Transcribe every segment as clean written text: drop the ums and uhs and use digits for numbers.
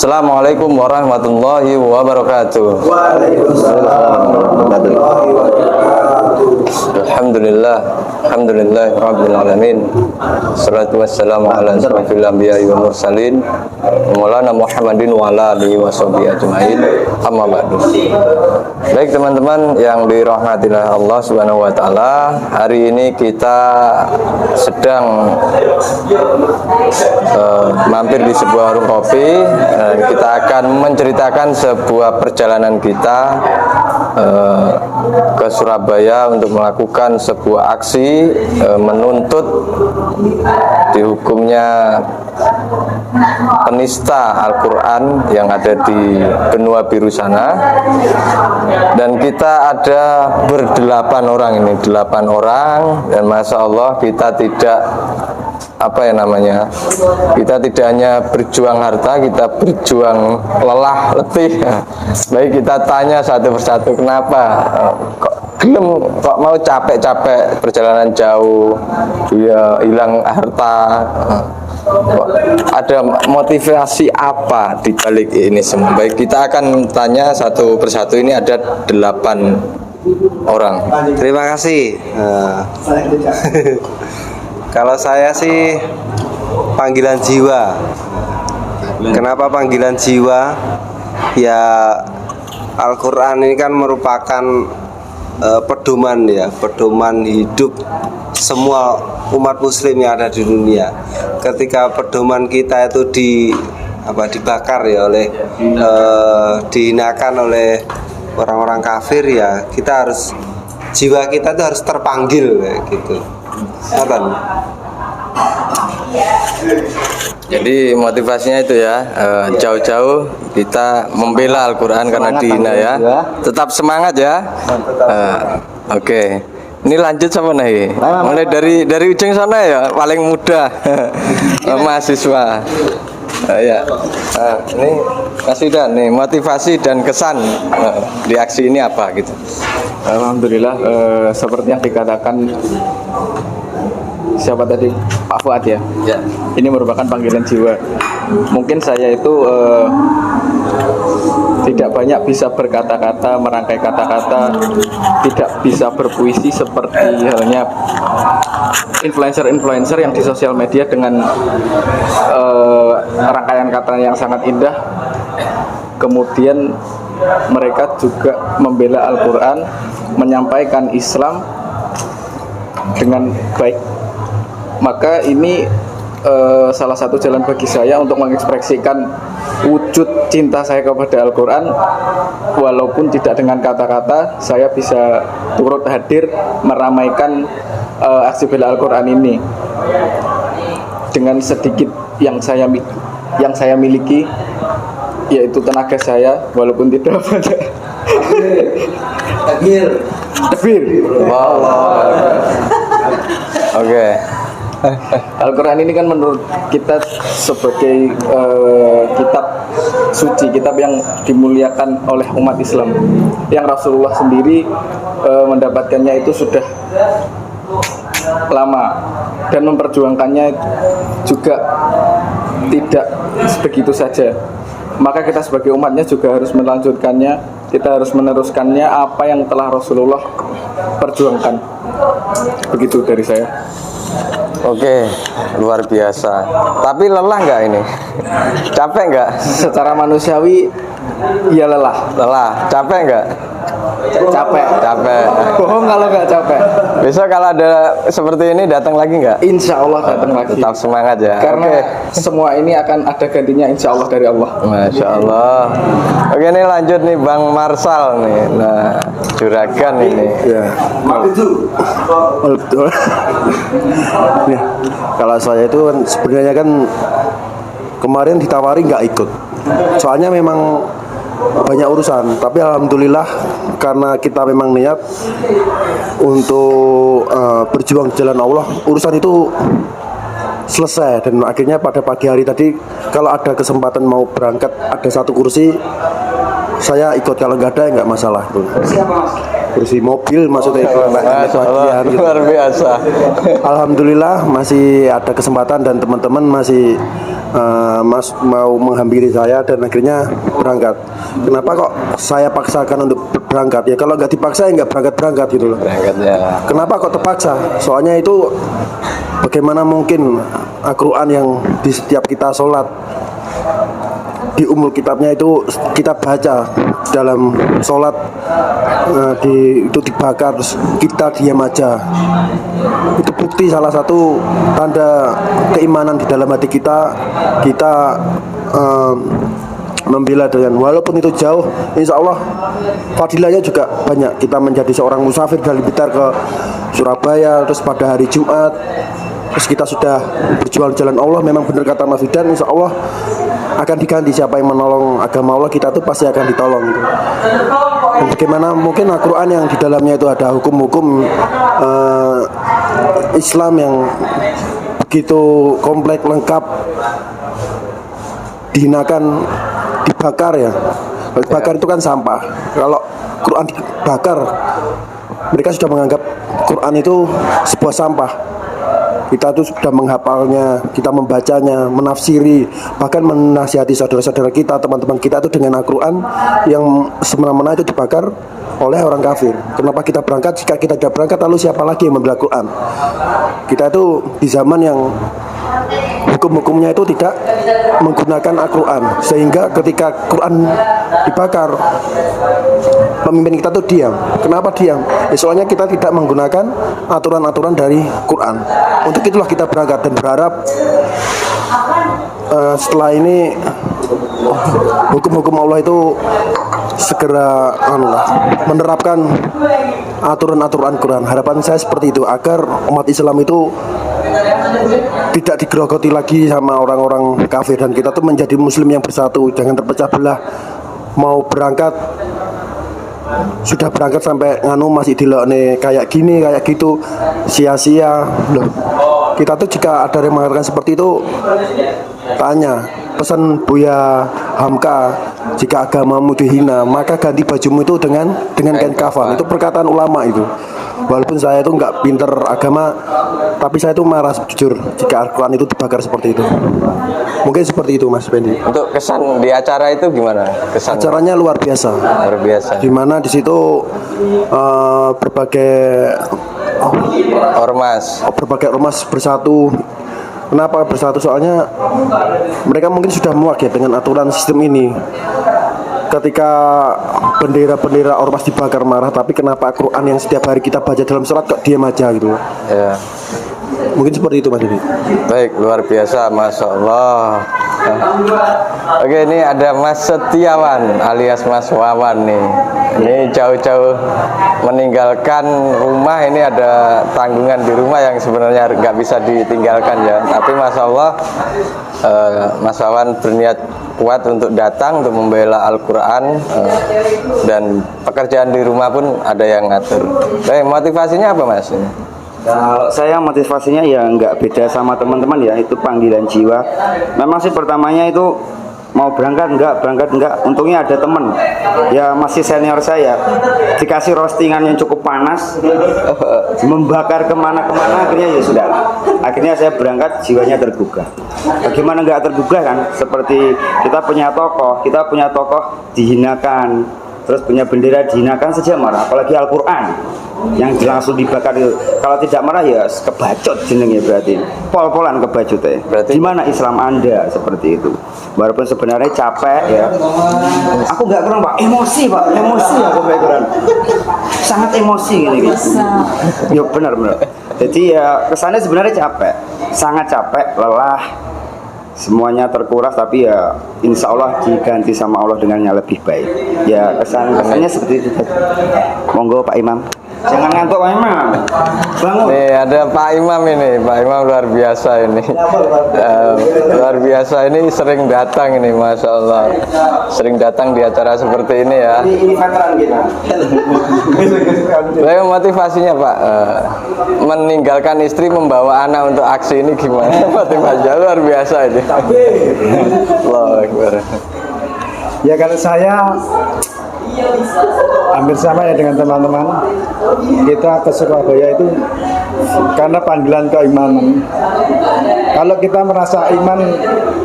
Assalamualaikum warahmatullahi wabarakatuh. Waalaikumsalam warahmatullahi wabarakatuh. Alhamdulillah, alhamdulillah rabbil alamin. Salatu wassalamu ala asrofil anbiya'i wal mursalin Maulana Muhammadin wa ala alihi washabihi ajmain. Amma ba'du. Baik teman-teman yang dirahmati Allah Subhanahu wa taala, hari ini kita sedang mampir di sebuah warung kopi. Kita akan menceritakan sebuah perjalanan kita ke Surabaya untuk melakukan sebuah aksi menuntut dihukumnya penista Al-Quran yang ada di benua biru sana. Dan kita ada berdelapan orang ini, 8 orang, dan Masya Allah kita tidak kita tidak hanya berjuang harta, kita berjuang lelah, letih. Baik, kita tanya satu persatu, kenapa kok mau capek-capek perjalanan jauh, ya hilang harta, ada motivasi apa di balik ini semua? Baik, kita akan tanya satu persatu. Ini ada 8 orang. Terima kasih. Kalau saya sih panggilan jiwa. Kenapa panggilan jiwa? Ya, Al-Quran ini kan merupakan pedoman ya, pedoman hidup semua umat muslim yang ada di dunia. Ketika pedoman kita itu dibakar ya oleh dihinakan oleh orang-orang kafir, ya kita harus, jiwa kita itu harus terpanggil kayak gitu. Jadi motivasinya itu ya, jauh-jauh kita membela Al-Quran karena dihina ya. Tetap semangat ya. Oke. Ini lanjut sama nih. Mulai dari ujung sana ya, paling muda. Mahasiswa. Ya. Ini Mas Yuda nih, motivasi dan kesan di aksi ini apa gitu? Alhamdulillah, seperti yang dikatakan siapa tadi, Pak Fuad ya? Ya. Ini merupakan panggilan jiwa. Mungkin saya itu tidak banyak bisa berkata-kata, merangkai kata-kata, tidak bisa berpuisi seperti halnya influencer-influencer yang di sosial media dengan rangkaian kata yang sangat indah. Kemudian mereka juga membela Al-Quran, menyampaikan Islam dengan baik. Maka ini salah satu jalan bagi saya untuk mengekspresikan wujud cinta saya kepada Al-Quran. Walaupun tidak dengan kata-kata, saya bisa turut hadir meramaikan aksi bela Al-Quran ini dengan sedikit yang saya miliki, yaitu tenaga saya, walaupun tidak banyak. Takbir. Wow. Oke. Al-Quran ini kan menurut kita sebagai kitab suci, kitab yang dimuliakan oleh umat Islam, yang Rasulullah sendiri mendapatkannya itu sudah lama, dan memperjuangkannya juga tidak begitu saja. Maka kita sebagai umatnya juga harus melanjutkannya, kita harus meneruskannya apa yang telah Rasulullah perjuangkan. Begitu dari saya. Oke, luar biasa. Tapi lelah nggak ini? Capek nggak? Secara manusiawi, ya lelah. Lelah. Capek nggak? Capek. Bohong kalau nggak capek. Besok kalau ada seperti ini datang lagi nggak? Insya Allah datang lagi. Tetap semangat ya. Karena semua ini akan ada gantinya insya Allah dari Allah. Masya Allah. Oke, ini lanjut nih Bang Marsal nih. Nah, juragan ini. Ya. Betul. Ya. Kalau saya itu kan sebenarnya kan kemarin ditawari nggak ikut. Soalnya memang banyak urusan, tapi alhamdulillah karena kita memang niat untuk berjuang di jalan Allah, urusan itu selesai. Dan akhirnya pada pagi hari tadi, kalau ada kesempatan mau berangkat, ada satu kursi, saya ikut, kalau nggak ada ya nggak masalah. Kursi mobil maksudnya itu Masya Allah, bagian gitu. luar biasa. Alhamdulillah masih ada kesempatan dan teman-teman masih mau menghampiri saya dan akhirnya berangkat. Kenapa kok saya paksakan untuk berangkat? Ya kalau nggak dipaksa ya nggak berangkat gitu loh. Berangkat ya. Kenapa kok terpaksa? Soalnya itu bagaimana mungkin Al-Quran yang di setiap kita sholat, di umul kitabnya itu kita baca dalam sholat, itu dibakar terus kita diam aja. Itu bukti salah satu tanda keimanan di dalam hati kita. Kita membela dengan walaupun itu jauh, insya Allah fadilahnya juga banyak. Kita menjadi seorang musafir dari Blitar ke Surabaya, terus pada hari Jumat, terus kita sudah berjuang jalan Allah. Memang benar kata Mas Fidan, insya Allah akan diganti. Siapa yang menolong agama Allah, kita tuh pasti akan ditolong. Bagaimana mungkin Al-Quran yang di dalamnya itu ada hukum-hukum Islam yang begitu kompleks, lengkap, dihinakan, dibakar ya. Kalau dibakar itu kan sampah. Kalau Quran dibakar, mereka sudah menganggap Quran itu sebuah sampah. Kita tuh sudah menghafalnya, kita membacanya, menafsiri, bahkan menasihati saudara-saudara kita, teman-teman kita itu dengan Al-Quran yang semena-mena itu dibakar oleh orang kafir. Kenapa kita berangkat? Jika kita tidak berangkat, lalu siapa lagi yang membela Quran? Kita itu di zaman yang hukum-hukumnya itu tidak menggunakan Al-Quran, sehingga ketika Quran dibakar, pemimpin kita tuh diam. Kenapa diam? Ya, soalnya kita tidak menggunakan aturan-aturan dari Quran. Untuk itulah kita berangkat dan berharap setelah ini hukum-hukum Allah itu segera menerapkan aturan-aturan Quran. Harapan saya seperti itu, agar umat Islam itu tidak digerogoti lagi sama orang-orang kafir, dan kita tuh menjadi muslim yang bersatu, jangan terpecah belah. Mau berangkat, sudah berangkat sampai nganu masih dilokne kayak gini kayak gitu, sia-sia loh. Kita tuh jika ada yang mengatakan seperti itu, tanya, pesan Buya Hamka, jika agamamu dihina maka ganti bajumu itu dengan kain kafan. Itu perkataan ulama itu. Walaupun saya itu nggak pinter agama, tapi saya itu marah jujur jika Al-Quran itu dibakar seperti itu. Mungkin seperti itu Mas Fendi. Untuk kesan di acara itu gimana? Kesan Acaranya luar biasa. luar biasa. Di mana di situ berbagai ormas bersatu. Kenapa bersatu? Soalnya mereka mungkin sudah muak ya dengan aturan sistem ini. Ketika bendera-bendera ormas dibakar marah, tapi kenapa Al-Quran yang setiap hari kita baca dalam sholat kok diam aja gitu? Ya. Mungkin seperti itu Mas Didi. Baik, luar biasa, Masya Allah. Oke, ini ada Mas Setiawan alias Mas Wawan nih. Ini jauh-jauh meninggalkan rumah, ini ada tanggungan di rumah yang sebenarnya nggak bisa ditinggalkan ya. Tapi Masya Allah, Mas Wawan berniat kuat untuk datang untuk membela Al-Quran, dan pekerjaan di rumah pun ada yang ngatur. Baik, motivasinya apa Mas? Kalau saya motivasinya ya nggak beda sama teman-teman ya, itu panggilan jiwa. Memang sih pertamanya itu mau berangkat enggak. Untungnya ada teman ya masih senior saya, dikasih roastingan yang cukup panas, membakar kemana-kemana, akhirnya ya sudah. Akhirnya saya berangkat, jiwanya tergugah. Bagaimana nggak tergugah kan? Seperti kita punya tokoh dihinakan, terus punya bendera dihinakan saja marah, apalagi Al-Quran yang langsung dibakar itu. Kalau tidak marah ya kebacut jenengnya, berarti pol-polan kebacut ya. Berarti gimana Islam Anda seperti itu? Walaupun sebenarnya capek ya, aku nggak kurang Pak, emosi aku kurang, sangat emosi gini. Ya benar. Jadi ya kesannya sebenarnya capek, sangat capek, lelah, semuanya terkuras, tapi ya insya Allah diganti sama Allah dengan yang lebih baik. Ya kesannya seperti itu. Monggo Pak Imam, jangan ngantuk Pak Imam, bangun. Nih ada Pak Imam ini, Pak Imam luar biasa ini. Luar biasa ini, sering datang ini, Masya Allah. Sering datang di acara seperti ini ya. Ini veteran kita. Saya motivasinya Pak, meninggalkan istri membawa anak untuk aksi ini gimana? Motivasinya luar biasa ini. Allahu Akbar. Ya kalau saya hampir sama ya dengan teman-teman. Kita ke Surabaya itu karena panggilan keimanan. Kalau kita merasa iman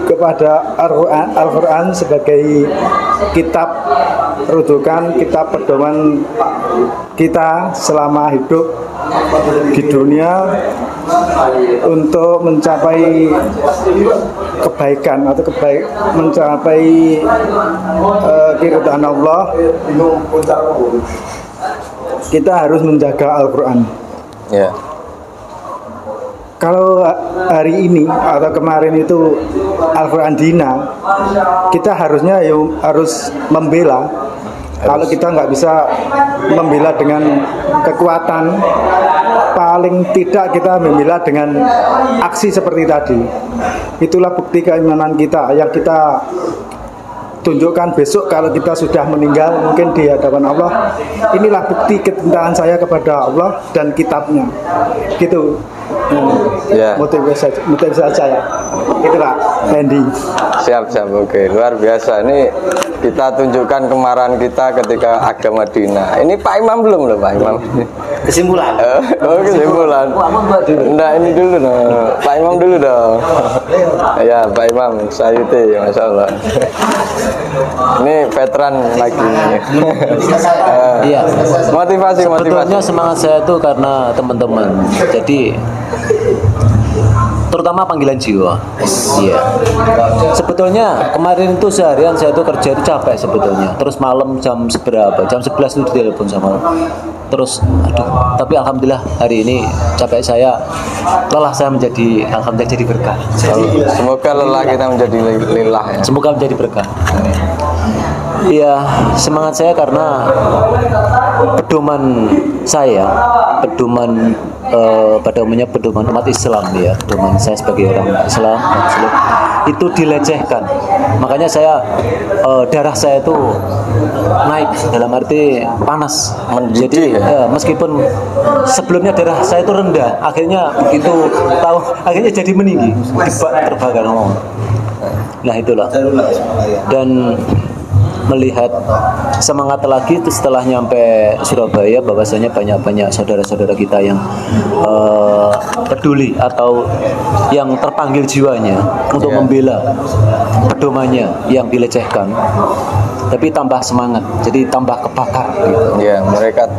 kepada Al-Quran sebagai kitab rujukan, kitab pedoman kita selama hidup di dunia untuk mencapai kebaikan atau mencapai keridhaan Allah, kita harus menjaga Al-Quran. Ya. Kalau hari ini atau kemarin itu Al-Quran dihina, kita harusnya harus membela. Kalau kita nggak bisa membela dengan kekuatan, paling tidak kita membela dengan aksi seperti tadi. Itulah bukti keimanan kita yang kita tunjukkan besok kalau kita sudah meninggal mungkin di hadapan Allah. Inilah bukti kecintaan saya kepada Allah dan kitabnya. Gitu. Ya. Motivasi saya. Itulah Andy. Siap, oke, luar biasa. Ini kita tunjukkan kemarahan kita ketika agama Dina. Ini Pak Imam belum loh, Pak Imam. Kesimpulan. Oh, kesimpulan. Nah, ini dulu dong. Pak Imam dulu dong. Ya, Pak Imam, sayuti, Masya Allah. Ini veteran lagi. Iya. Motivasi. Sebetulnya semangat saya itu karena teman-teman. Jadi terutama panggilan jiwa. Iya. Sebetulnya kemarin itu seharian saya tuh kerja itu capek sebetulnya. Terus malam jam seberapa? Jam 11 itu ditelepon sama. Terus aduh, tapi alhamdulillah hari ini capek saya, lelah saya menjadi alhamdulillah jadi berkah. Semoga lelah kita menjadi lillah ya. Semoga menjadi berkah. Iya, semangat saya karena pedoman saya, pedoman pada umumnya pedoman umat Islam ya, pedoman saya sebagai orang Islam, Muslim, itu dilecehkan. Makanya saya darah saya itu naik dalam arti panas. Jadi meskipun sebelumnya darah saya itu rendah, akhirnya begitu tahu akhirnya jadi meninggi, terbakar ngomong. Nah itulah. Dan melihat semangat lagi itu setelah nyampe Surabaya, bahwasanya banyak saudara-saudara kita yang peduli atau yang terpanggil jiwanya untuk membela pedomannya yang dilecehkan, tapi tambah semangat, jadi tambah kebakar gitu. Ya, mereka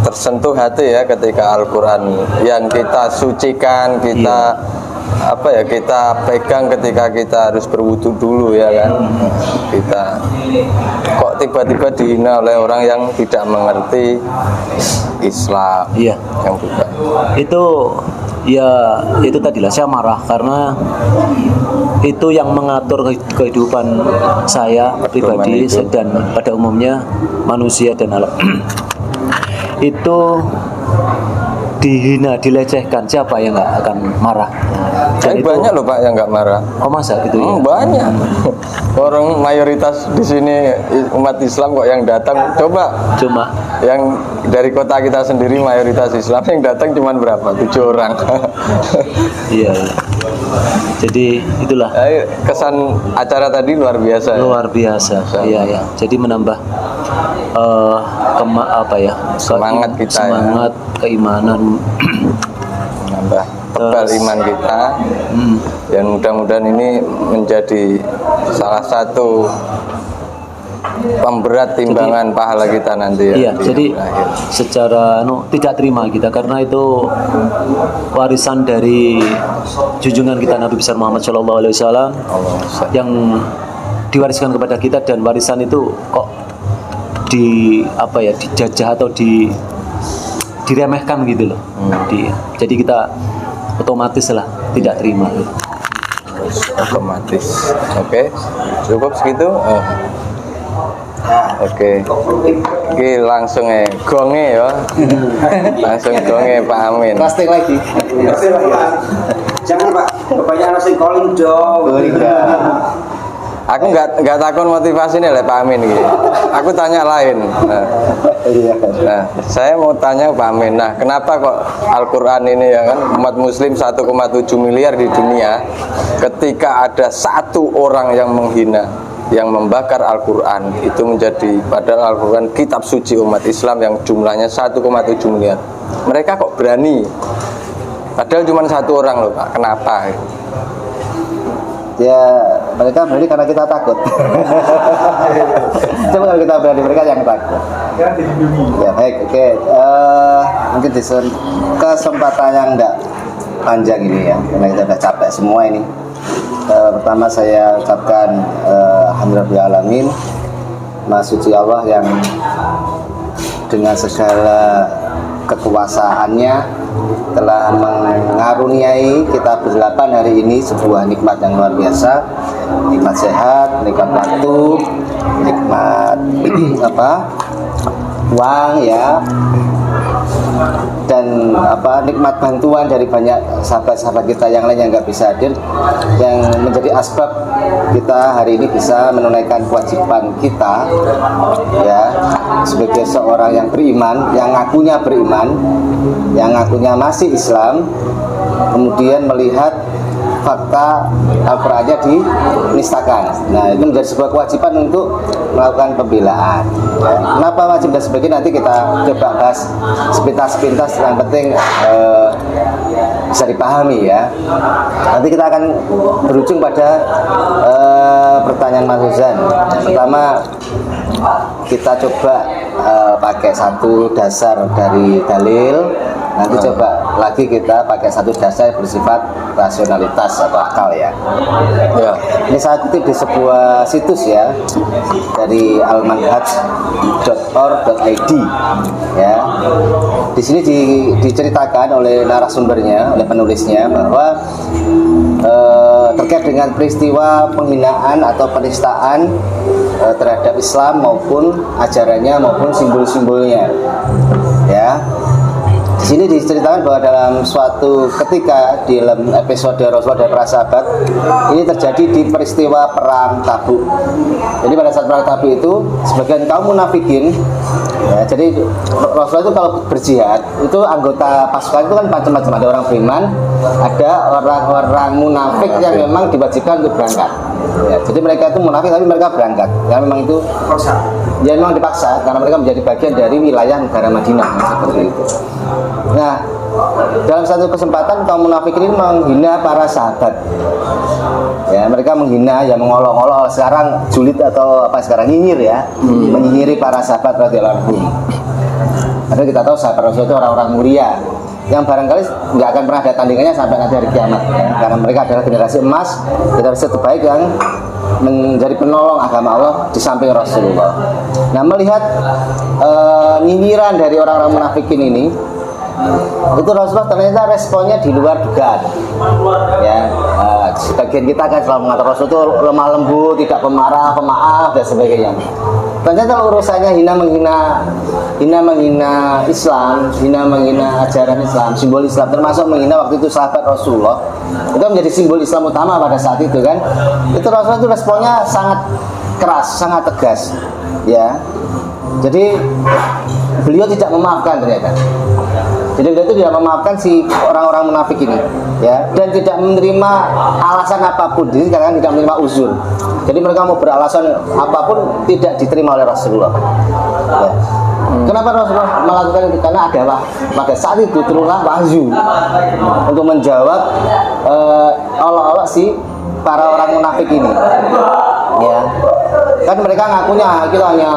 tersentuh hati ya ketika Al-Quran yang kita sucikan, kita kita pegang ketika kita harus berwudu dulu ya kan. Kita kok tiba-tiba dihina oleh orang yang tidak mengerti Islam. Iya. Yang bukan. Itu tadilah saya marah karena itu yang mengatur kehidupan saya pribadi dan pada umumnya manusia dan alam. Itu dihina, dilecehkan, siapa yang nggak akan marah? Dan banyak loh Pak yang nggak marah. Oh masa gitu ya? Banyak. Orang mayoritas di sini umat Islam kok yang datang. Coba. Cuma yang dari kota kita sendiri mayoritas Islam yang datang cuma berapa? 7 orang. Iya. Jadi itulah. Kesan acara tadi luar biasa. Luar biasa. Iya. Jadi menambah semangat kita. Semangat keimanan. Menambah tebal iman kita. Dan mudah-mudahan ini menjadi salah satu pemberat timbangan pahala kita nanti ya. Iya, jadi secara tidak terima kita karena itu warisan dari junjungan kita Nabi besar Muhammad SAW yang diwariskan kepada kita, dan warisan itu kok dijajah atau diremehkan gitu loh. Jadi kita otomatis lah tidak terima. Otomatis. Oke. Cukup segitu. Oke. Oke, langsung gonge ya. Langsung gonge Pak Amin. Plastik lagi. Jangan Pak, bapaknya harus calling dong. Aku nggak takut motivasi nih Pak Amin gitu. Aku tanya lain. Nah, saya mau tanya Pak Amin. Nah, kenapa kok Al-Quran ini ya kan umat Muslim 1,7 miliar di dunia, ketika ada satu orang yang menghina yang membakar Al-Quran itu menjadi, padahal Al-Quran kitab suci umat Islam yang jumlahnya 1,7 miliar. Mereka kok berani, padahal cuma satu orang loh Pak. Kenapa? Ya mereka berani karena kita takut. Coba kalau kita berani, mereka yang takut. Ya baik, oke. Mungkin di kesempatan yang enggak panjang ini ya, karena kita udah capek semua ini. Pertama saya ucapkan alhamdulillahirrahmanirrahim, Maha Suci Allah yang dengan segala kekuasaannya telah mengaruniai kita berdelapan hari ini sebuah nikmat yang luar biasa, nikmat sehat, nikmat waktu, nikmat uang ya, dan nikmat bantuan dari banyak sahabat-sahabat kita yang lain yang nggak bisa hadir, yang menjadi asbab kita hari ini bisa menunaikan kewajiban kita ya sebagai seorang yang beriman, yang ngakunya beriman, yang ngakunya masih Islam, kemudian melihat fakta Al-Qur'annya dinistakan. Nah, itu menjadi sebuah kewajiban untuk melakukan pembelaan. Ya. Kenapa wajib dan sebagainya nanti kita coba bahas sepintas-sepintas, yang penting bisa dipahami ya. Nanti kita akan berujung pada pertanyaan Mas Huzan. Pertama kita coba pakai satu dasar dari dalil, nanti coba lagi kita pakai satu dasar bersifat rasionalitas atau akal ya. Ini saya kutip di sebuah situs ya, dari almanhaj.org.id ya. Di sini diceritakan oleh narasumbernya, oleh penulisnya, bahwa terkait dengan peristiwa penghinaan atau penistaan terhadap Islam maupun ajarannya maupun simbol-simbolnya ya. Di sini diceritakan bahwa dalam suatu ketika di dalam episode Rasulullah dan para sahabat ini terjadi di peristiwa perang Tabuk. Jadi pada saat perang Tabuk itu sebagian kaum munafikin ya, jadi Rasulullah itu kalau berjihad itu anggota pasukan itu kan macam-macam, ada orang beriman, ada orang-orang munafik yang memang diwajibkan untuk berangkat. Ya, jadi mereka itu munafik tapi mereka berangkat. Ya memang itu ya memang dipaksa karena mereka menjadi bagian dari wilayah negara Madinah seperti itu. Nah, dalam satu kesempatan kaum munafik ini menghina para sahabat. Ya, mereka menghina, ya mengolok-olok, sekarang julid atau apa sekarang nyinyir ya, menyinyiri para sahabat radhiyallahu anhum. Padahal kita tahu sahabat Rasul itu orang-orang mulia yang barangkali nggak akan pernah ada tandingannya sampai nanti hari kiamat ya. Karena mereka adalah generasi emas, generasi terbaik yang menjadi penolong agama Allah di samping Rasulullah. Nah, melihat nyinyiran dari orang-orang munafikin ini, itu Rasulullah ternyata responnya di luar dugaan ya. Sebagian kita kan selalu mengatakan Rasul itu lemah lembut, tidak pemarah, pemaaf dan sebagainya. Ternyata urusannya hina menghina Islam, hina menghina ajaran Islam, simbol Islam, termasuk menghina waktu itu sahabat Rasulullah, itu menjadi simbol Islam utama pada saat itu kan. Itu Rasulullah itu responnya sangat keras, sangat tegas ya. Jadi beliau tidak memaafkan ternyata. Jadi beliau itu tidak memaafkan si orang-orang munafik ini ya, dan tidak menerima alasan apapun. Jadi kadang tidak menerima uzur. Jadi mereka mau beralasan apapun tidak diterima oleh Rasulullah ya. Kenapa Rasulullah melakukan itu? Karena ada pada saat itu turunlah wahyu untuk menjawab olok-olok si para orang munafik ini ya. Kan mereka ngakunya kita hanya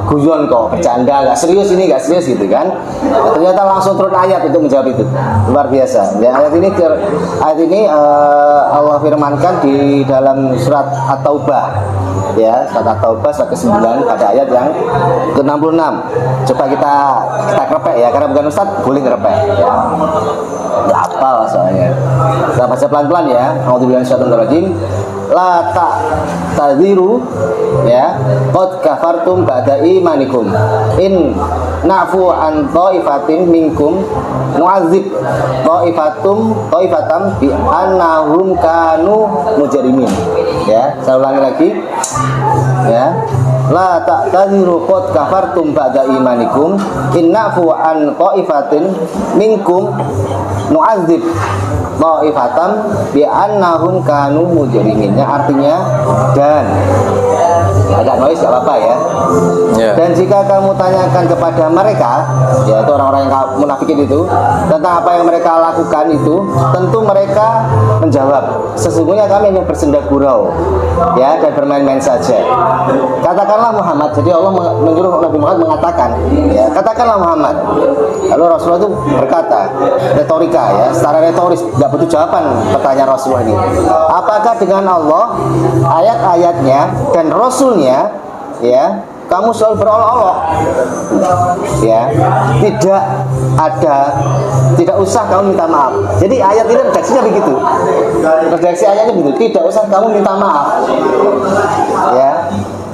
guyon kok, bercanda, nggak serius ini, nggak serius gitu kan. Nah, ternyata langsung turun ayat untuk menjawab itu, luar biasa. Dan ayat ini Allah firmankan di dalam surat At-Taubah ya, surat At-Taubah surat ke-9 pada ayat yang ke-66. Coba kita krepek ya, karena bukan Ustaz boleh krepek ya. Nggak apa soalnya. Kita baca pelan-pelan ya. A'udzubillahi minasyaitonir rajim. La ta'tadiru ya, qad kafartum ba'da imanikum in na'fu an ta'ifatin minkum nu'adzib ta'ifatam bi annahum kanu mujrimin ya. Saya ulangi lagi ya. La ta'tadiru qad kafartum ba'da imanikum in na'fu an ta'ifatin minkum nu'adzib ta'ifatam bi annahum kanu mujrimin. Artinya dan agak noise gak apa-apa ya. Ya. Dan jika kamu tanyakan kepada mereka, yaitu orang-orang yang munafikin itu, tentang apa yang mereka lakukan itu, tentu mereka menjawab, sesungguhnya kami hanya bersenda gurau, ya, dan bermain-main saja. Katakanlah Muhammad, jadi Allah menyuruh Nabi Muhammad mengatakan, ya, katakanlah Muhammad. Lalu Rasulullah itu berkata, retorika ya, secara retoris, nggak butuh jawaban pertanyaan Rasulullah ini. Apakah dengan Allah, ayat-ayatnya dan Rasulnya, ya, kamu selalu berolok-olok, ya, tidak usah kamu minta maaf. Jadi ayat ini redaksinya begitu, redaksi ayatnya begitu, tidak usah kamu minta maaf, ya.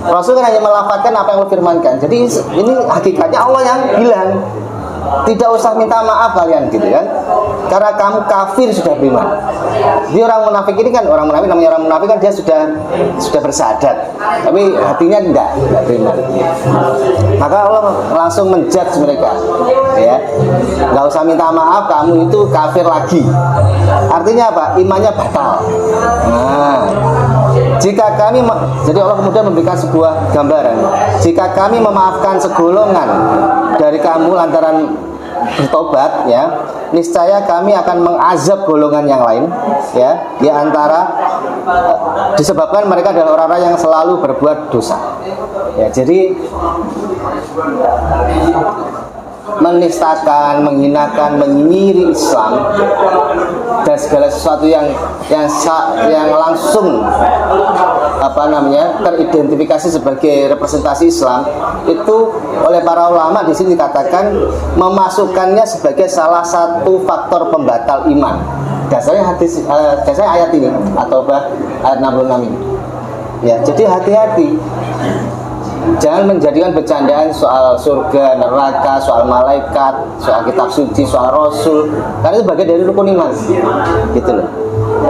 Rasul kan hanya melafazkan apa yang Allah firmankan. Jadi ini hakikatnya Allah yang bilang, tidak usah minta maaf kalian, gitu kan, karena kamu kafir sudah beriman. Jadi orang munafik ini kan, orang munafik, namanya orang munafik kan dia sudah bersahadat, tapi hatinya enggak beriman. Maka Allah langsung menjudge mereka, ya, nggak usah minta maaf, kamu itu kafir lagi. Artinya apa? Imannya batal. Nah, jika kami, jadi Allah kemudian memberikan sebuah gambaran, jika kami memaafkan segolongan dari kamu lantaran bertobat, ya, niscaya kami akan mengazab golongan yang lain, ya, di antara disebabkan mereka adalah orang-orang yang selalu berbuat dosa, ya. Jadi menistakan, menghinakan, menyinyiri Islam dan segala sesuatu yang langsung teridentifikasi sebagai representasi Islam, itu oleh para ulama di sini dikatakan memasukkannya sebagai salah satu faktor pembatal iman. Dasarnya dasarnya ayat ini atau ayat 66 ini. Ya, jadi hati-hati. Jangan menjadikan bercandaan soal surga, neraka, soal malaikat, soal kitab suci, soal rasul, karena itu bagian dari rukun iman, gitu loh,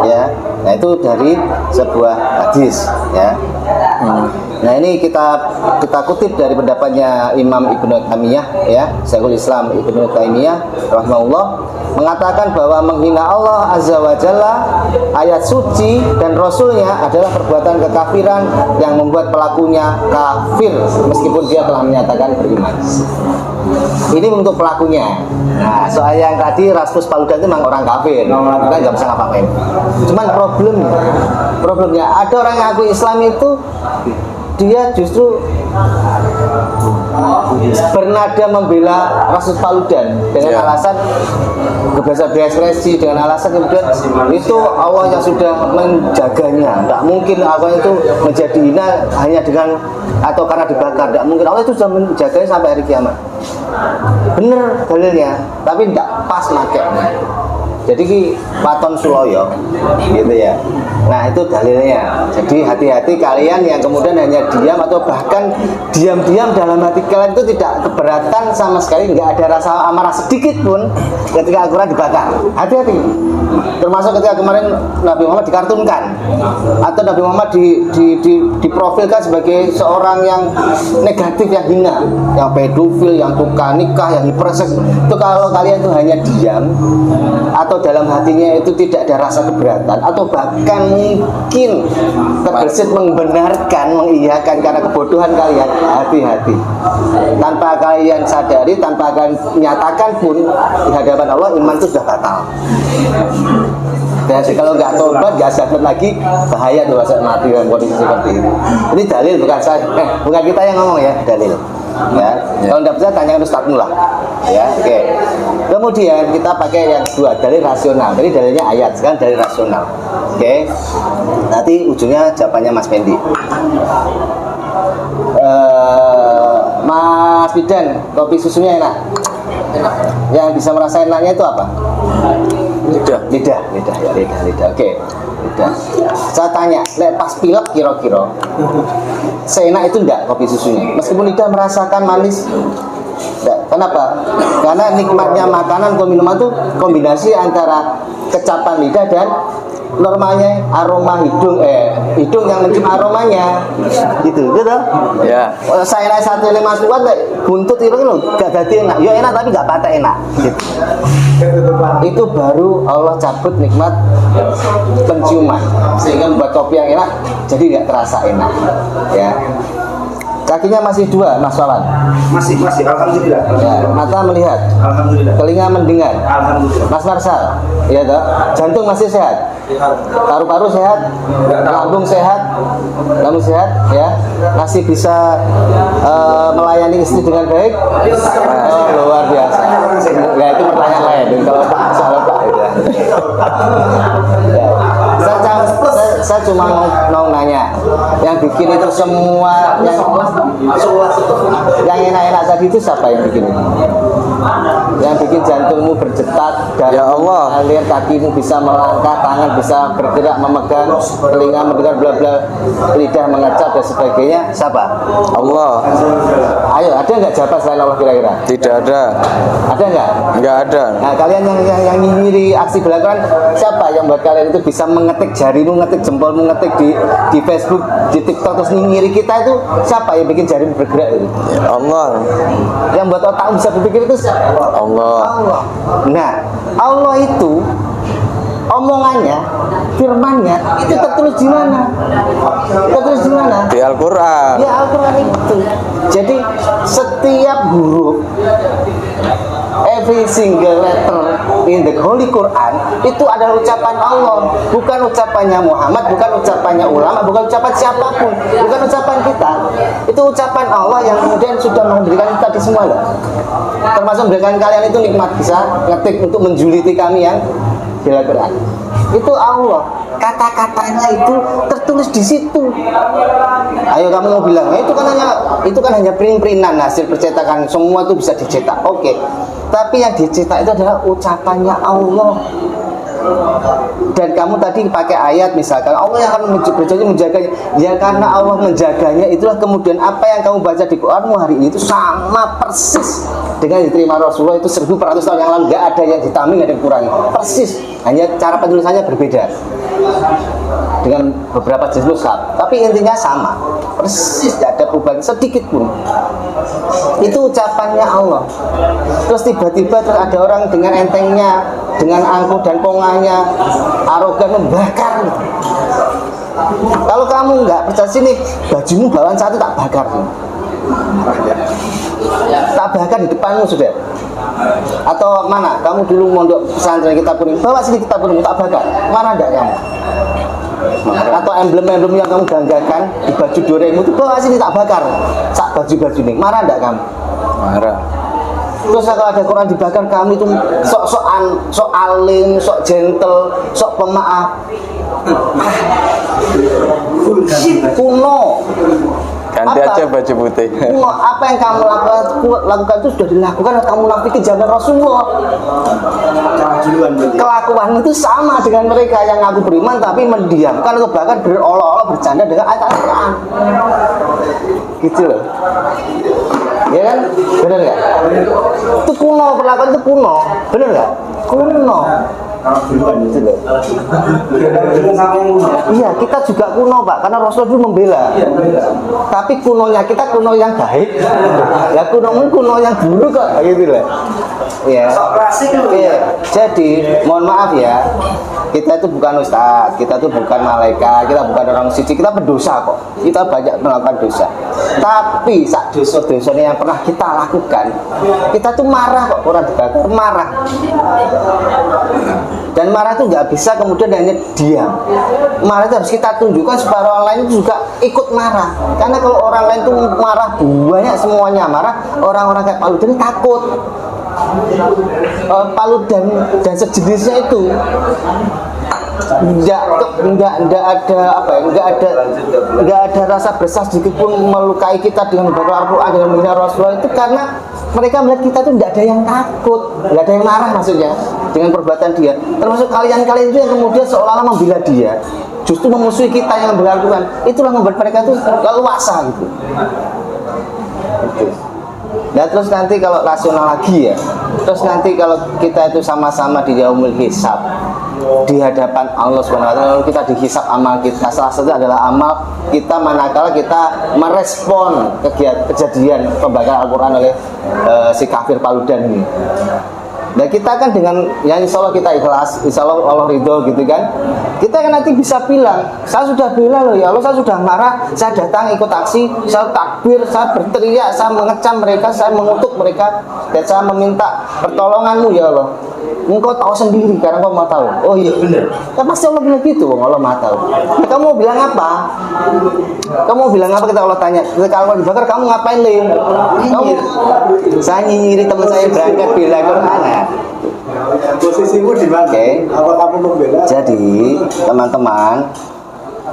ya. Nah, itu dari sebuah hadis, ya. Nah, ini kita kutip dari pendapatnya Imam Ibnu Taimiyah, ya, Syekhul Islam Ibnu Taimiyah rahimahullah, mengatakan bahwa menghina Allah Azza wa Jalla, ayat suci dan Rasulnya adalah perbuatan kekafiran yang membuat pelakunya kafir meskipun dia telah menyatakan beriman. Ini untuk pelakunya. Nah, soal yang tadi Rasmus Paludan itu memang orang kafir, kita nggak bisa ngapa-ngapain. Cuman problemnya ada orang yang ngaku Islam itu dia justru bernada membela Rasul Paludan dengan alasan kebebasan berekspresi, dengan alasan kemudian itu Allah yang sudah menjaganya, tidak mungkin Allah itu menjadi hina hanya dengan atau karena dibakar, tidak mungkin, Allah itu sudah menjaganya sampai hari kiamat. Bener dalilnya, tapi tidak pas makanya. Jadi Paton Suloyo, gitu ya. Nah, itu dalilnya. Jadi hati-hati kalian yang kemudian hanya diam atau bahkan diam-diam dalam hati kalian itu tidak keberatan sama sekali, nggak ada rasa amarah sedikit pun ketika Al-Quran dibakar. Hati-hati. Termasuk ketika kemarin Nabi Muhammad dikartunkan atau Nabi Muhammad diprofilkan sebagai seorang yang negatif, yang hina, yang pedofil, yang tukang nikah, yang hiperseks. Itu kalau kalian itu hanya diam atau dalam hatinya itu tidak ada rasa keberatan atau bahkan mungkin terbersit membenarkan, mengiyakan karena kebodohan kalian, hati-hati. Tanpa kalian sadari, tanpa kalian nyatakan pun di hadapan Allah, iman itu sudah batal. Dan kalau nggak tobat, nggak sadar lagi, bahaya tuh rasa mati dalam kondisi seperti ini. Ini dalil, bukan saya, bukan kita yang ngomong ya, dalil. Ya, kalau tidak bisa tanyakan Ustaz Mullah. Ya, oke. Kemudian kita pakai yang kedua, dalil rasional. Jadi dalilnya ayat, sekarang dalil rasional. Oke. Nanti ujungnya jawabannya Mas Pendi. Mas Bidan, kopi susunya enak. Yang bisa merasa enaknya itu apa? Lidah. Oke. Lidah. Saya tanya, pas pilek kira-kira seenak itu enggak kopi susunya? Meskipun lidah merasakan manis. Enggak. Kenapa? Karena nikmatnya makanan atau minuman itu kombinasi antara kecapan lidah dan normalnya aroma hidung yang mencium aromanya gitu Ya. saya naik satu ini Mas Fuad buntut itu loh gak jadi enak ya enak tapi gak patah enak gitu. Itu baru Allah cabut nikmat penciuman sehingga membuat kopi yang enak jadi gak terasa enak ya. Kakinya masih dua, Mas Wawan. Masih, alhamdulillah. Ya, mata melihat. Alhamdulillah. Telinga mendengar. Alhamdulillah. Mas Marsal, iya toh? Jantung masih sehat. Paru-paru sehat. Lambung sehat. Lambung sehat, ya. Masih bisa melayani istri dengan baik. Oh, luar biasa. Ya itu pertanyaan lain. Kalau Pak soal Pak itu. Ya. Saya cuma mau nanya, yang bikin itu semua yang enak-enak tadi itu siapa yang bikin itu? Yang bikin jantungmu berdetak dan Ya Allah. mengalir, kakimu bisa melangkah, tangan bisa bergerak memegang, telinga mendengar bla bla, lidah mengecap dan sebagainya, siapa? Allah. Ayo, ada nggak jawaban selain Allah kira-kira? Tidak ada. Ada nggak? Nggak ada. Nah, kalian yang nyinyiri aksi belakangan, siapa yang buat kalian itu bisa mengetik jarimu, ngetik jempolmu, ngetik di Facebook, di TikTok terus nyinyiri kita itu siapa yang bikin jarimu bergerak itu? Ya Allah. Yang buat otakmu bisa berpikir itu siapa? Allah. Allah. Nah, Allah itu omongannya, firmannya itu tertulis di mana? Tertulis di mana? Di Al-Quran. Ya Al-Quran itu. Jadi setiap huruf, every single letter in the Holy Quran itu adalah ucapan Allah, bukan ucapannya Muhammad, bukan ucapannya ulama, bukan ucapan siapapun, bukan ucapan kita. Itu ucapan Allah yang kemudian sudah memberikan kita di semua loh. Termasuk memberikan kalian itu nikmat bisa ngetik untuk menjuliti kami yang di Al-Quran. Itu Allah, kata-katanya itu tertulis di situ. Ayo kamu mau bilang, itu kan hanya print-printan hasil percetakan, semua itu bisa dicetak. Oke. Tapi yang dicetak itu adalah ucapannya Allah. Dan kamu tadi pakai ayat misalkan Allah yang akan menjaganya. Ya karena Allah menjaganya, itulah kemudian apa yang kamu baca di Quranmu hari ini itu sama persis dengan diterima Rasulullah itu 1400 tahun yang lalu. Gak ada yang ditambah, gak ada yang kurangi. Persis, hanya cara penulisannya berbeda dengan beberapa jenis mushaf, tapi intinya sama persis, tidak ada perubahan sedikit pun. Itu ucapannya Allah. Terus tiba-tiba terus ada orang dengan entengnya, dengan angkuh dan ponganya, arogan membakar gitu. Kalau kamu nggak percaya, sini bajumu bawaan satu tak bakar sini. Tak bakar di depanmu sudah. Atau mana? Kamu dulu mondok pesantren Kitab Kuning, bawa sini Kitab Kuning tak bakar. Mana enggak kamu? Atau emblem-emblem yang kamu banggakan di baju doremu itu bawa sini tak bakar. Sak baju-baju ini. Marah enggak kamu? Marah. Terus kalau ada Quran dibakar, kamu itu sok alim, sok gentle, sok pemaaf. Kuno. Ganti aja baju putih. Apa yang kamu lakukan itu sudah dilakukan oleh kamu munafik zaman Rasulullah. Kelakuan itu sama dengan mereka yang ngaku beriman tapi mendiamkan atau bahkan berolok-olok bercanda dengan ayat Al-Quran. Gitu loh. Ya kan? Benar nggak? Itu kuno, perlakuan itu kuno. Benar nggak? Kuno. Gitu loh. Iya, kita juga kuno Pak, karena Rasul dulu membela. Tapi kunonya kita kuno yang baik. Ya kuno yang dulu kok, gitu loh. Ya. Jadi, mohon maaf ya. Kita itu bukan ustadz, kita itu bukan malaikat, kita bukan orang suci, kita berdosa kok. Kita banyak melakukan dosa. Tapi saat dosa-dosa yang pernah kita lakukan, kita tuh marah kok, orang dibakar, marah. Dan marah itu nggak bisa kemudian hanya diam. Marah itu harus kita tunjukkan supaya orang lain itu juga ikut marah. Karena kalau orang lain itu marah, banyak semuanya marah, orang-orang kayak Palu ini takut. Palu dan sejenisnya itu nggak ada rasa bersalah sedikit pun melukai kita dengan membaca Al-Quran, dengan menghina Rasulullah, itu karena mereka melihat kita itu tidak ada yang takut, nggak ada yang marah maksudnya dengan perbuatan dia. Termasuk kalian-kalian itu yang kemudian seolah-olah membela dia, justru memusuhi kita yang berargumen. Itulah membuat mereka itu leluasa gitu. Nah terus nanti kalau rasional lagi ya, terus nanti kalau kita itu sama-sama di yaumul hisab, di hadapan Allah Subhanahu wa taala, lalu kita dihisab amal kita. Salah satu adalah amal kita manakala kita merespon kejadian pembakaran Al-Qur'an oleh si kafir Paludan ini. Nah kita kan dengan ya insya Allah kita ikhlas, insya Allah Allah ridho gitu kan. Kita kan nanti bisa bilang, saya sudah bela loh ya Allah, saya sudah marah, saya datang ikut aksi, saya takbir, saya berteriak, saya mengecam mereka, saya mengutuk mereka, dan saya meminta pertolonganmu ya Allah. Engkau tahu sendiri karena engkau mau tahu. Oh iya benar. Ya pasti Allah bilang gitu, Allah mau tahu. Nah, kamu mau bilang apa? Kamu mau bilang apa kita Allah tanya? Ketika Allah dibakar kamu ngapain Lin? Kamu saya nyinyiri teman saya berangkat bela Quran. Posisimu di mana? Oke. Apa kamu membela? Jadi teman-teman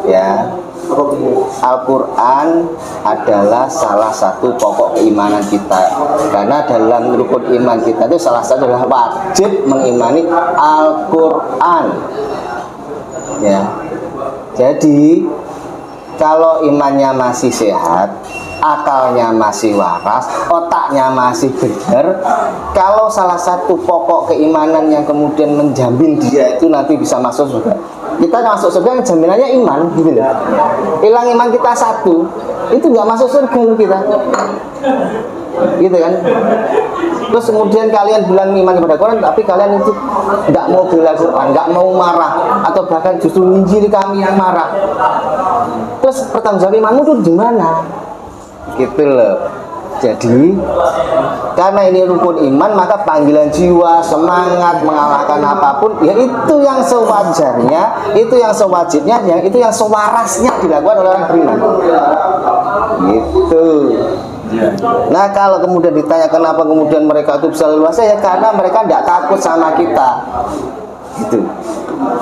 ya, Al-Quran adalah salah satu pokok keimanan kita. Karena dalam rukun iman kita itu salah satu adalah wajib mengimani Al-Quran. Ya. Jadi kalau imannya masih sehat, akalnya masih waras, otaknya masih benar, kalau salah satu pokok keimanan yang kemudian menjamin dia itu nanti bisa masuk surga, kita masuk surga jaminannya iman gitu loh. Hilang iman kita satu, itu nggak masuk surga loh kita, gitu kan. Terus kemudian kalian bilang iman kepada Quran, tapi kalian itu nggak mau bela Quran, nggak mau marah, atau bahkan justru nyinjiri kami yang marah. Terus pertanggungjawaban imanmu tuh di mana? Gitu loh. Jadi karena ini rukun iman, maka panggilan jiwa, semangat mengalahkan apapun, ya itu yang sewajarnya, itu yang sewajibnya, yang itu yang sewarasnya dilakukan oleh orang beriman. Gitu. Nah kalau kemudian ditanya kenapa kemudian mereka itu bisa leluasa, ya karena mereka tidak takut sama kita. Gitu.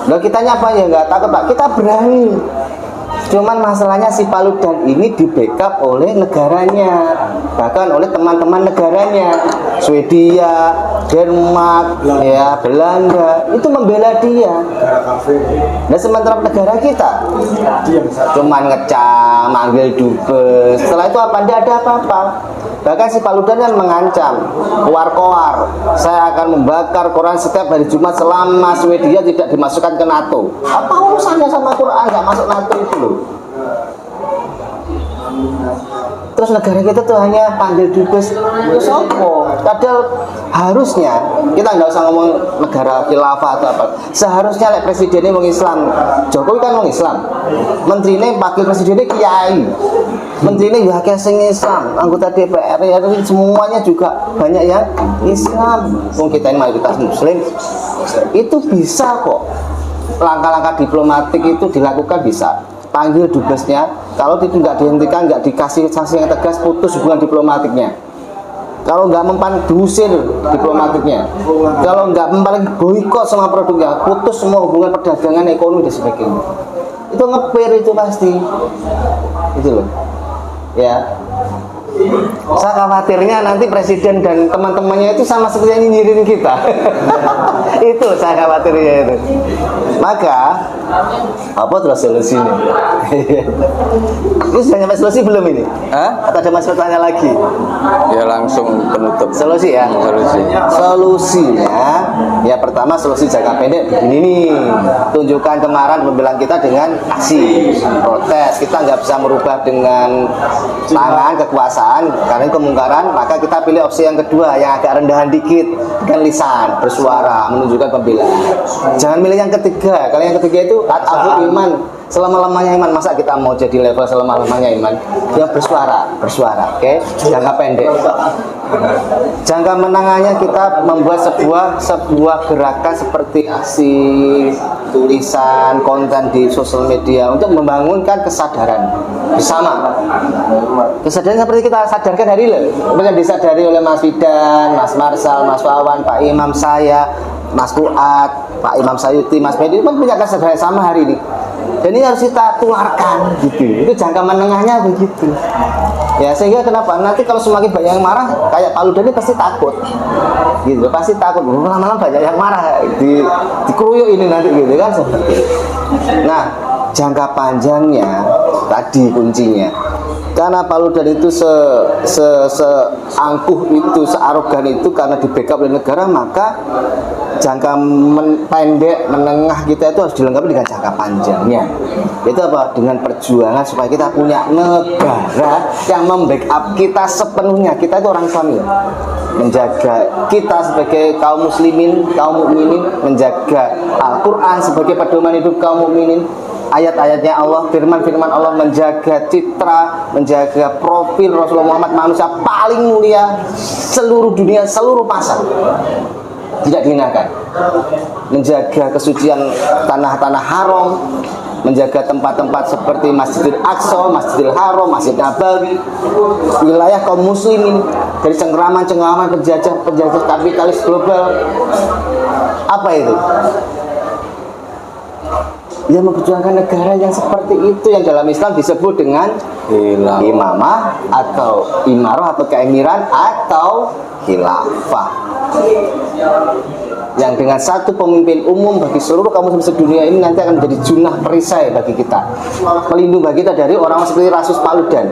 Nah kitanya apa ya nggak takut Pak, kita berani. Cuman masalahnya si Paludan ini di backup oleh negaranya, bahkan oleh teman-teman negaranya, Swedia, Denmark, ya Belanda, itu membela dia. Nah sementara negara kita cuman ngecam, manggil dubes, setelah itu apa? Tidak ada apa-apa. Bahkan si Paludan kan mengancam, koar-koar, saya akan membakar Quran setiap hari Jumat selama Swedia tidak dimasukkan ke NATO. Apa urusannya sama Quran nggak masuk NATO itu loh? Terus negara kita tuh hanya panggil dubes, terus apa? Padahal harusnya kita nggak usah ngomong negara khilafah atau apa. Seharusnya presidennya orang Islam, Jokowi kan orang Islam, menterinya wakil presidennya kiai, menterinya ya sing Islam, anggota DPR ya semuanya juga banyak yang Islam. Wong kita ini mayoritas Muslim, itu bisa kok. Langkah-langkah diplomatik itu dilakukan bisa. Panggil dubesnya, kalau itu nggak dihentikan, nggak dikasih sanksi yang tegas, putus hubungan diplomatiknya. Kalau nggak mempan, diusir diplomatiknya. Kalau nggak mempan, boikot semua produknya, putus semua hubungan perdagangan, ekonomi dan sebagainya. Itu ngepir itu pasti, itu loh. Ya, saya khawatirnya nanti presiden dan teman-temannya itu sama seperti yang nyinyirin kita. Itu saya khawatirnya itu. Maka apa terus solusinya? Ini sudah nyampe solusi belum ini? Hah? Atau ada mas bertanya lagi? Ya langsung penutup. Solusi ya? Solusi. Solusinya ya pertama solusi jangka pendek begini nih. Tunjukkan kemarahan pembelaan kita dengan aksi, protes. Kita nggak bisa merubah dengan tangan kekuasaan karena kemungkaran, maka kita pilih opsi yang kedua yang agak rendahan dikit, dengan lisan, bersuara, menunjukkan pembelaan. Jangan milih yang ketiga. Kalau yang ketiga itu at-afu iman, selama-lamanya iman. Masa kita mau jadi level selama-lamanya iman? Yang bersuara, oke? Jangka pendek. Jangka menangannya kita membuat sebuah gerakan seperti aksi, tulisan, konten di sosial media untuk membangunkan kesadaran bersama. Kesadaran seperti kita sadarkan hari ini, seperti yang disadari oleh Mas Fidan, Mas Marsal, Mas Wawan, Pak Imam saya, Mas Fuad, Pak Imam Sayuti, Mas Medi pun punya kesadaran sama hari ini. Dan ini harus kita tularkan gitu. Itu jangka menengahnya begitu. Ya sehingga kenapa? Nanti kalau semakin banyak yang marah, kayak Paludan ini pasti takut. Gitu, pasti takut. Lama-lama banyak yang marah dikeruyuk ini nanti gitu kan seperti itu. Nah, jangka panjangnya tadi kuncinya Karena Paludan itu seangkuh itu, searogan itu karena di backup oleh negara, maka jangka pendek, menengah kita itu harus dilengkapi dengan jangka panjangnya. Itu apa? Dengan perjuangan supaya kita punya negara yang membackup kita sepenuhnya. Kita itu orang Islam ya, menjaga kita sebagai kaum muslimin, kaum mukminin, menjaga Al-Quran sebagai pedoman hidup kaum mukminin, ayat-ayatnya Allah, firman-firman Allah, menjaga citra, menjaga profil Rasulullah Muhammad, manusia paling mulia seluruh dunia, seluruh masa, tidak dihinakan. Menjaga kesucian tanah-tanah haram, menjaga tempat-tempat seperti Masjidil Aqsa, Masjidil Haram, Masjid Nabawi, wilayah kaum muslimin dari cengkeraman-cengkeraman penjajah kapitalis global. Apa itu? Ya, memperjuangkan negara yang seperti itu, yang dalam Islam disebut dengan imamah atau imarah atau keemiran atau khilafah, yang dengan satu pemimpin umum bagi seluruh kaum muslim sedunia ini nanti akan menjadi junah perisai bagi kita, pelindung bagi kita dari orang seperti Rasus Paludan.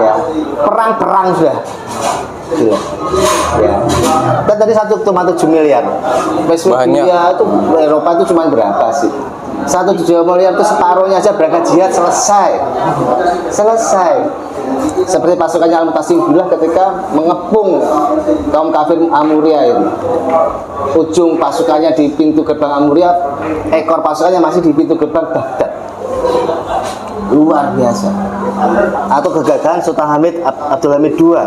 Ya, perang sudah. Ya. Kan tadi 1,7 miliar. Dunia itu Eropa itu cuma berapa sih? 1,7 miliar itu separuhnya aja berangkat jihad selesai. Seperti pasukannya Al-Mutasimbillah ketika mengepung kaum kafir Amuria itu. Ujung pasukannya di pintu gerbang Amuria, ekor pasukannya masih di pintu gerbang Baghdad. Luar biasa. Atau kegagalan Sultan Abdul Hamid II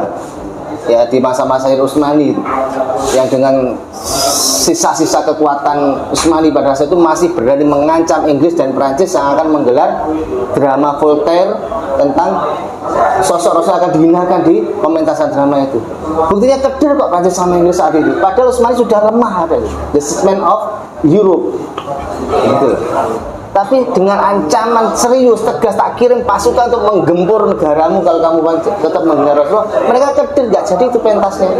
ya di masa-masa Utsmani, yang dengan sisa-sisa kekuatan Utsmani pada saat itu masih berani mengancam Inggris dan Prancis yang akan menggelar drama Voltaire tentang sosok Rasul akan dihinakan di pementasan drama itu. Buktinya kecil kok Prancis sama Inggris saat itu. Padahal Utsmani sudah lemah, ada the segment of Europe. Gitu. Tapi dengan ancaman serius, tegas, tak kirim pasukan untuk menggempur negaramu kalau kamu tetap menghina Rasulullah. Mereka kecil, nggak jadi itu pentasnya.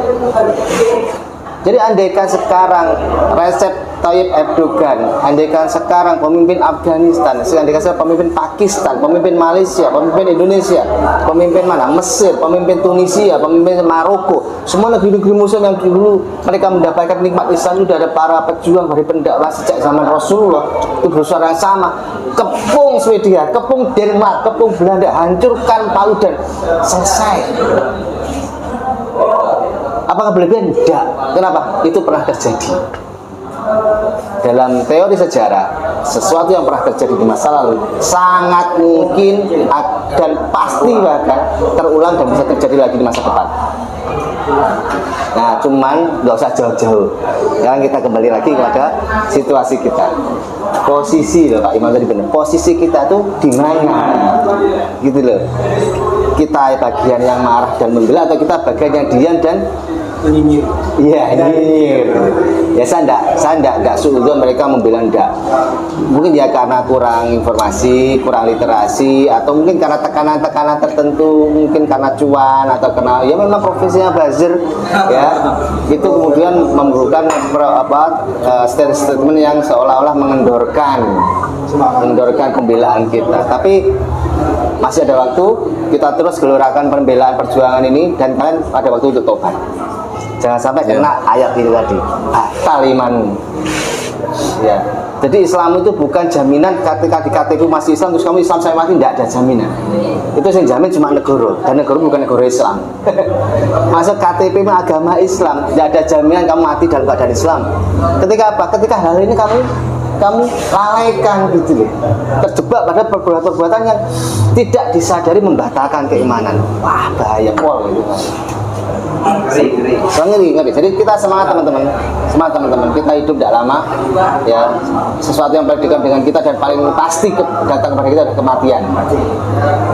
Jadi andaikan sekarang Recep Tayyip Erdogan, andaikan sekarang pemimpin Afghanistan, andaikan sekarang pemimpin Pakistan, pemimpin Malaysia, pemimpin Indonesia, pemimpin mana? Mesir, pemimpin Tunisia, pemimpin Maroko, semua negeri-negeri muslim yang dulu mereka mendapatkan nikmat Islam, sudah ada para pejuang dari pendakwah sejak zaman Rasulullah itu bersuara yang sama. Kepung Swedia, kepung Denmark, kepung Belanda, hancurkan Paludan, selesai. Apakah berlebihan? Tidak. Kenapa? Itu pernah terjadi. Dalam teori sejarah, sesuatu yang pernah terjadi di masa lalu sangat mungkin dan pasti bahkan terulang dan bisa terjadi lagi di masa depan. Nah, cuman nggak usah jauh-jauh. Sekarang kita kembali lagi kepada situasi kita. Posisi loh Pak Imam tadi benar. Posisi kita tuh di mana? Gitu loh. Kita bagian yang marah dan membela atau kita bagian yang diam dan nyinyir? Iya, nyinyir. Ya saya enggak suudon mereka membela, enggak. Mungkin ya karena kurang informasi, kurang literasi, atau mungkin karena tekanan-tekanan tertentu, mungkin karena cuan atau karena ya memang profesinya buzzer ya. Itu kemudian memberikan statement yang seolah-olah mengendorkan pembelaan kita. Tapi masih ada waktu, kita terus gelorakan pembelaan perjuangan ini, dan kalian ada waktu untuk tobat. Jangan sampai kena ayat ini tadi, batal imanmu. Ya. Jadi Islam itu bukan jaminan ketika di KTP masih Islam terus kamu Islam saya mati, tidak ada jaminan. Itu yang jamin cuma negara, dan negara bukan negara Islam. Masuk KTP agama Islam, tidak ada jaminan kamu mati dalam keadaan Islam. Ketika apa? Ketika hal ini kamu lalaikan gitu loh, terjebak pada perbuatan yang tidak disadari membatalkan keimanan. Wah, bahaya pol gitu kan. Ngeri. Jadi kita semangat teman-teman, kita hidup tidak lama ya. Sesuatu yang predikam dengan kita dan paling pasti datang kepada kita adalah kematian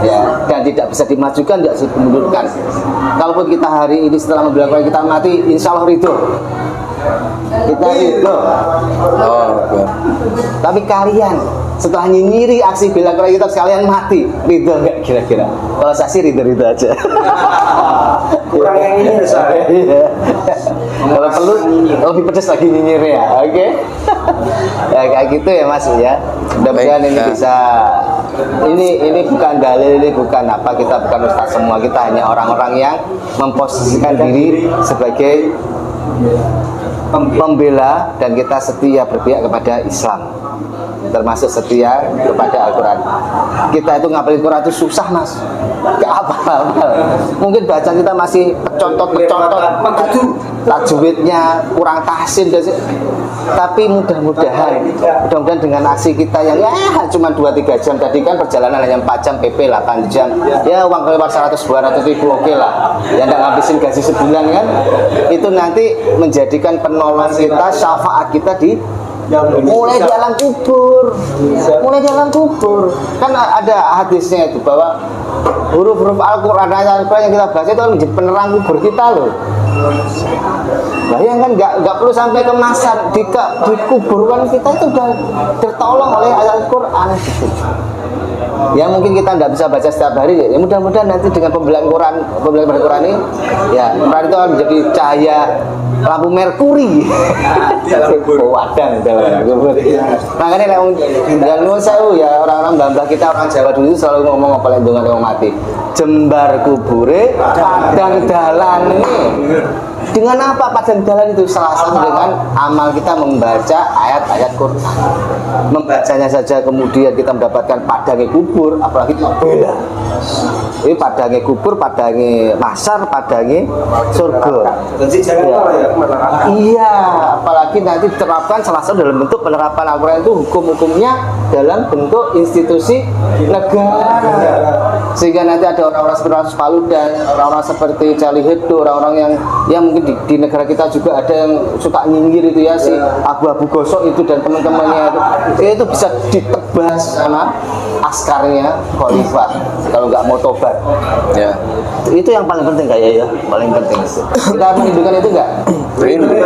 ya, dan tidak bisa dimajukan, tidak bisa dimundurkan. Kalaupun kita hari ini setelah membilang kita mati, insya Allah ridho, kita ridho. Tapi kalian setelah nyinyiri aksi bela kera kita sekalian mati, ridho nggak kira-kira? Kalau saya sih ridho aja. Kurang yang ini saya. Kalau perlu lebih pedas lagi nyinyir ya, oke? Ya kayak gitu ya Mas ya. Mudah-mudahan ini bisa ini bukan dalil, ini bukan apa, kita bukan ustaz semua, kita hanya orang-orang yang memposisikan diri sebagai pembela dan kita setia berpihak kepada Islam, termasuk setia kepada Al-Quran. Kita itu ngapalin Quran itu susah mas, gak apa-apa. Mungkin baca kita masih pecontot, tajwidnya kurang tahsin, tapi mudah-mudahan dengan aksi kita yang ya cuma 2-3 jam, tadi kan perjalanan hanya 4 jam, PP 8 jam, ya uang kelewat 100-200 ribu oke lah, ya nggak ngabisin gaji sebulan kan, itu nanti menjadikan penolong kita, syafaat kita di mulai di alam kubur, kan ada hadisnya itu bahwa huruf-huruf Al-Quran, ayat-ayat yang kita baca itu kan menjadi penerang kubur kita loh. Bayangkan nggak perlu sampai ke masar, dikuburkan kita itu udah tertolong oleh ayat Al-Quran gitu. Ya mungkin kita nggak bisa baca setiap hari, ya mudah-mudahan nanti dengan pembelajaran Quran ini, ya Quran itu akan menjadi cahaya lampu merkuri wadang dalam kubur. Makanya jangan saya ya orang-orang bambah kita, orang Jawa dulu selalu ngomong apa yang dengan orang mati, jembar kubure padang dalan ini. Dengan apa padang dalan itu? Salah satu dengan amal kita membaca ayat-ayat Quran. Membacanya saja kemudian kita mendapatkan padangnya kubur, apalagi bela. Ini padangnya kubur, padangnya masar, padangnya surga. Iya, apalagi nanti diterapkan salah satu dalam bentuk penerapan Al-Quran itu hukum-hukumnya dalam bentuk institusi negara. Sehingga nanti ada orang-orang seperti Paludan, orang-orang seperti Charlie Hebdo, orang-orang yang mungkin di negara kita juga ada yang suka nyinggir itu ya, si Abu Gosok itu dan teman-temannya itu bisa ditebas sama askarnya khalifah kalau nggak mau tobat ya. Itu yang paling penting kayak ya, paling penting itu. Kita merindukan itu nggak? Rindu.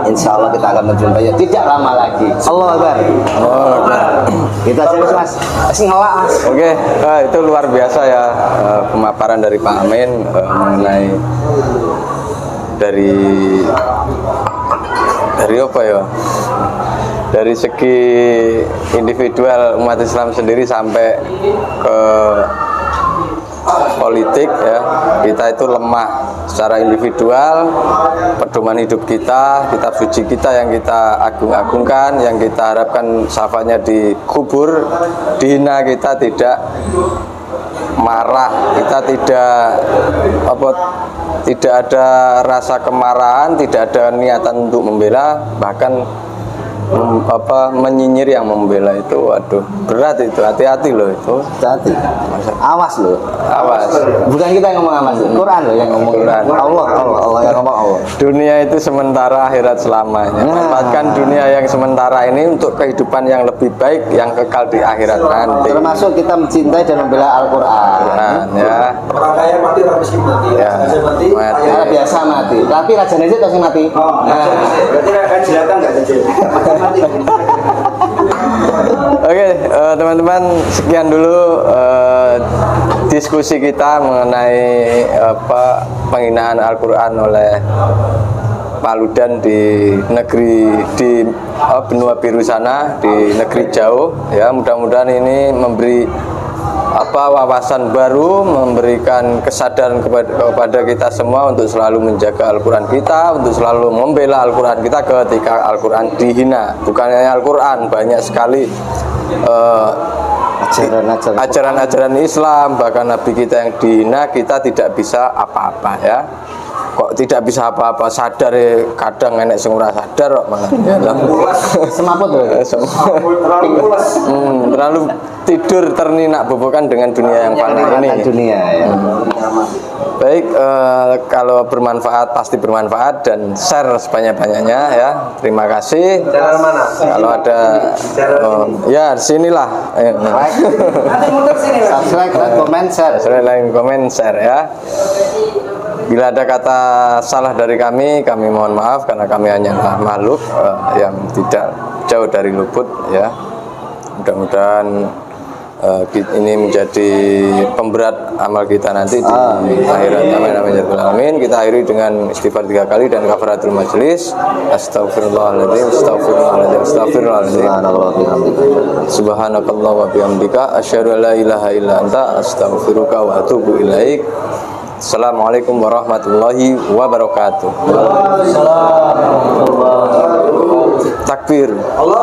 Insya Allah kita akan menjumpainya tidak lama lagi. Allah Akbar. Kita aja mas, ngelak mas. Oke, itu luar biasa ya pemaparan dari Pak Amin mengenai dari apa ya? Dari segi individual umat Islam sendiri sampai ke politik ya, kita itu lemah secara individual. Pedoman hidup kita, kitab suci kita yang kita agung-agungkan, yang kita harapkan syafaatnya dikubur, dihina, kita tidak marah, kita tidak ada rasa kemarahan, tidak ada niatan untuk membela, bahkan menyinyir yang membela itu, waduh berat itu, hati-hati loh itu, hati-hati, awas loh, awas. Bukan kita yang ngomong awas, Quran loh yang ngomong. Quran. Allah yang ngomong Allah. Dunia itu sementara, akhirat selamanya. Manfaatkan dunia yang sementara ini untuk kehidupan yang lebih baik, yang kekal di akhirat nanti. Termasuk kita mencintai dan membela Al-Quran. Ya. Orang kaya mati, orang miskin mati. Ya. Mati. Ya, biasa mati. Tapi Raja Najib pasti mati. Berarti akan jelata nggak Najib? Oke, teman-teman, sekian dulu diskusi kita mengenai penghinaan Al-Quran oleh Paludan di negeri di benua biru sana, di negeri jauh ya. Mudah-mudahan ini memberi wawasan baru, memberikan kesadaran kepada kita semua untuk selalu menjaga Al-Quran kita, untuk selalu membela Al-Quran kita ketika Al-Quran dihina. Bukan hanya Al-Quran, banyak sekali ajaran-ajaran Islam, bahkan Nabi kita yang dihina, kita tidak bisa apa-apa ya. Kok tidak bisa apa-apa, sadar ya, kadang enek sing ora sadar kok malah. Semaput loh. Terlalu tidur terninak bobokan dengan dunia yang fana ini. Dunia ya. Baik, kalau bermanfaat pasti bermanfaat dan share sebanyak-banyaknya ya. Terima kasih. Jalan mana? Kalau ada ya sinilah. Subscribe, like, comment, share. Like, comment, share ya. Bila ada kata salah dari kami mohon maaf karena kami hanyalah makhluk yang tidak jauh dari luput ya. Mudah-mudahan ini menjadi pemberat amal kita nanti di akhirat. Amin amin ya rabbal alamin. Kita akhiri dengan istighfar 3 kali dan kafaratul majelis. Astaghfirullahaladzim, astaghfirullahaladzim, astaghfirullahaladzim. Subhanakallah wa bihamdika asyhadu an la ilaha illa anta astaghfiruka wa atubu ilaik. Assalamualaikum warahmatullahi wabarakatuh. Takbir. Allah.